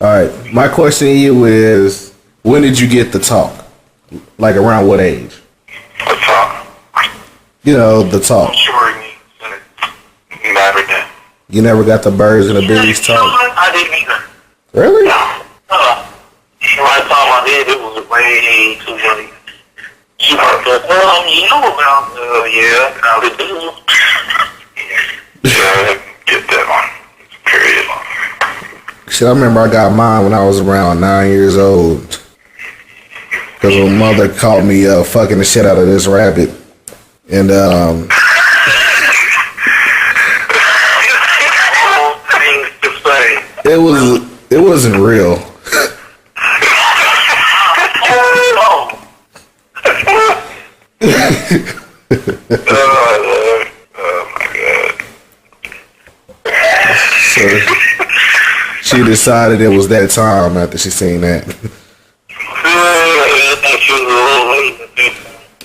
All right. My question to you is, when did you get the talk? Like around what age? The talk. You know, the talk. I'm sure you never did. You never got the birds and the bees talk? I didn't either. Really? No. Last time I did, it was way too late. She was like, well, you know about, yeah, how to do. Yeah, get that one. Period. Shit, I remember I got mine when I was around 9 years old. Because my mother caught me fucking the shit out of this rabbit. And, it wasn't real. Oh my god. So she decided it was that time after she seen that.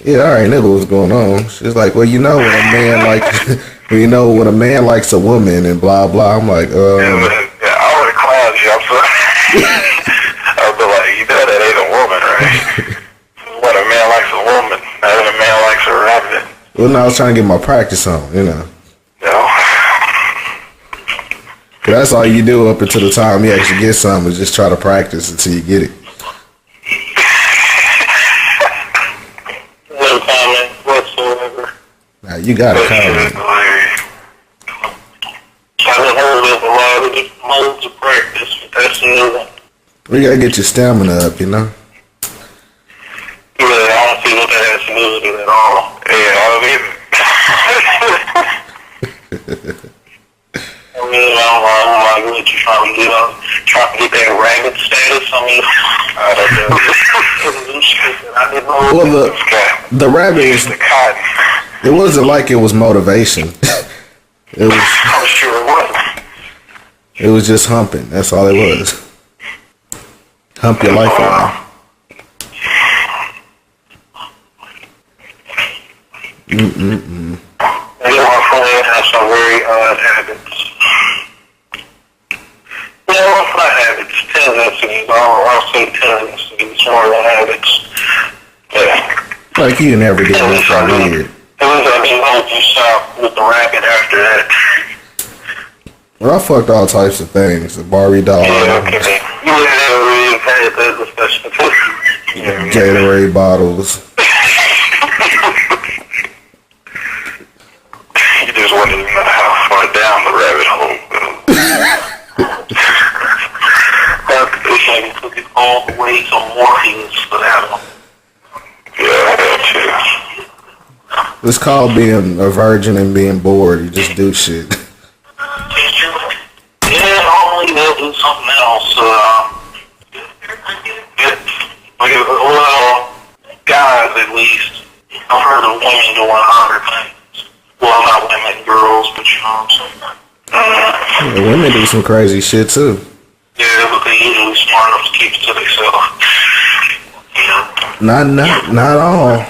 Yeah, I already knew what was going on. She's like, well, you know when a man like, you know when a man likes a woman and blah blah. I'm like, Yeah, I would have clowned you. I'm sorry. I'd be like, you know that ain't a woman, right? When a man likes a woman, not when a man likes a rabbit. well, no, I was trying to get my practice on, you know. No. But that's all you do up until the time you actually get something is just try to practice until you get it. No comment whatsoever. Now you got to comment. I've heard of a lot of different modes of practice, but that's a new one. We gotta get your stamina up, you know. Yeah, I don't see what that has to do with it at all. Yeah, I don't either. I mean, I'm like, what you trying to get on? Trying to get that rabbit status? I mean, I don't know. I didn't know. Well, the rabbit was, the cotton. it wasn't like it was motivation. It was, I'm sure it wasn't. it was just humping. That's all it was. Hump your life around. And my friend has some very odd habits. No, not habits, tendencies. I'll say tendencies more than habits. Yeah. Like you never did anything weird. It was I mean, hold you south with the rabbit after that. Well, I fucked all types of things. The Barbie doll, Yeah, okay. You never really had that discussion too. Gatorade bottles. You just wanted to know how far down the rabbit hole goes. They maybe took it all the way to Morpheus for that one. Yeah, that too. It's called being a virgin and being bored. You just do shit. Yeah, normally they'll do something else. Well, guys at least. I've heard of women doing other things. Well, not women, girls, but you know what I'm saying. Yeah, women do some crazy shit too. Yeah, but they usually smart enough to keep it to themselves. Yeah. Not all.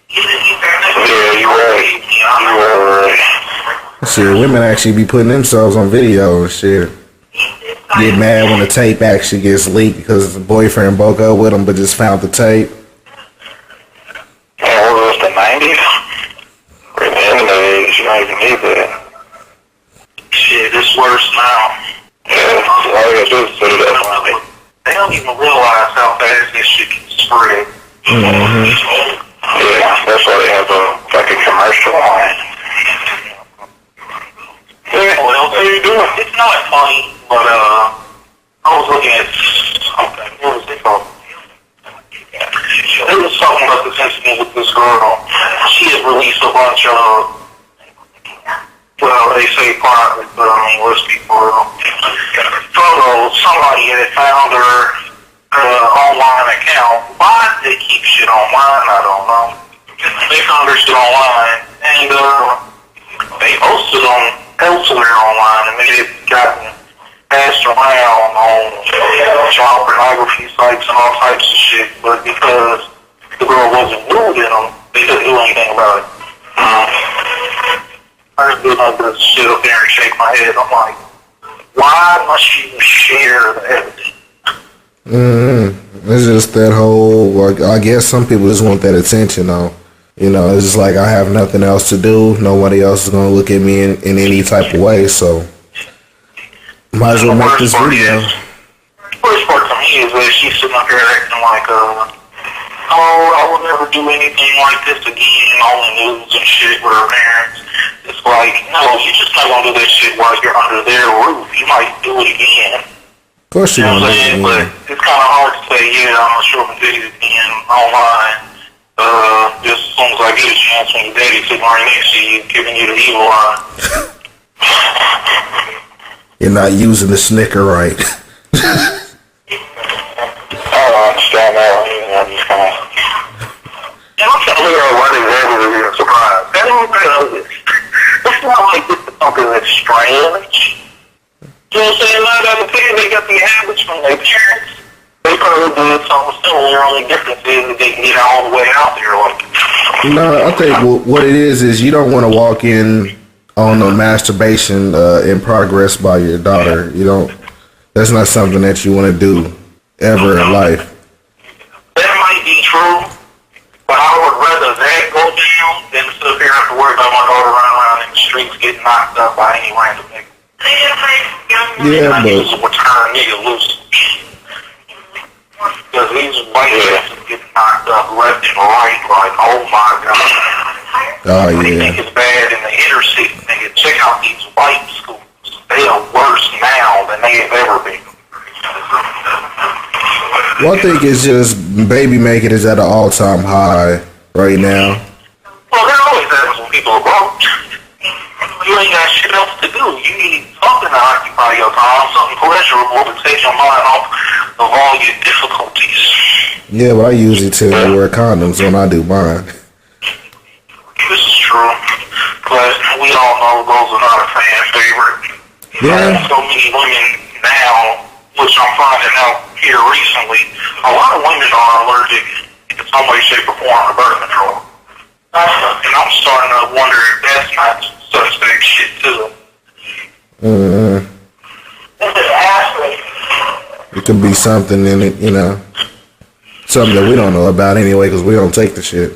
Yeah, you're right. You're right. Shit, women actually be putting themselves on video and shit. Get mad when the tape actually gets leaked because the boyfriend broke up with him but just found the tape. Yeah, what was the 90s? Or the end of the 80s, you don't even need that. Shit, it's worse now. Yeah, all you gotta do is put it up. They don't even realize how fast this shit can spread. Mm-hmm. Yeah, that's why they have like a commercial line. Yeah, well, how you doing? It's not funny, but I was looking at something. What was it called? It was talking about this incident with this girl. She had released a bunch of, well, they say private, but I mean, let's be for real. Photos. Somebody had found her online account. Why did they keep shit online? I don't know. They found her shit online, and they posted on elsewhere online, and they had gotten passed around on child pornography sites and all types of shit. But because the girl wasn't nude in them, they couldn't do anything about it. I just do this shit up there and shake my head. I'm like, why must you share the evidence? It's just that whole, like, I guess some people just want that attention, though. You know, it's just like I have nothing else to do. Nobody else is going to look at me in any type of way, so might as well make this video. The worst part to me is that she's sitting up here acting like, oh, I will never do anything like this again on the news and shit with her parents. It's like, no, you're just not going to do that shit while you're under their roof. You might do it again. Of course you know want what I'm to saying? do it. But it's kind of hard to say, yeah, I'm going to show up and videos again online. Just as soon as I get a chance when your daddy's sitting right next to you, giving you the evil eye. You're not using the snicker right. I don't understand that. I'm just kind of... And I'm trying to figure out why they were really surprised. I don't know this. It's not like this is something that's strange. You know what I'm saying? 9 out of 10, they got the habits from their parents. They probably did something similar. The only difference is that they can get all the way out there. Like, No, I think what it is you don't want to walk in on a masturbation in progress by your daughter. You don't. That's not something that you want to do ever in life. that might be true, but I would rather that go down than sit up here and have to worry about my daughter running around in the streets getting knocked up by any random nigga. Yeah, I but need to turn nigga loose. Because these white asses get knocked up left and right, like, oh my God. oh They yeah. think it's bad in the inner city, nigga. Check out these white schools. They are worse now than they have ever been. Well, I think it's just baby making is at an all-time high right now. Well, there always happens when people are broke. You ain't got shit else to do. You need something to occupy your time, something pleasurable to take your mind off of all your difficulties. Yeah, but I usually tell you to wear condoms when I do mine. This is true, but we all know those are not a fan favorite. Yeah. So many women now, which I'm finding out here recently, a lot of women are allergic in some way, shape, or form to birth control. And I'm starting to wonder if that's not suspect shit too. It could be something in it, you know. Something that we don't know about anyway because we don't take the shit.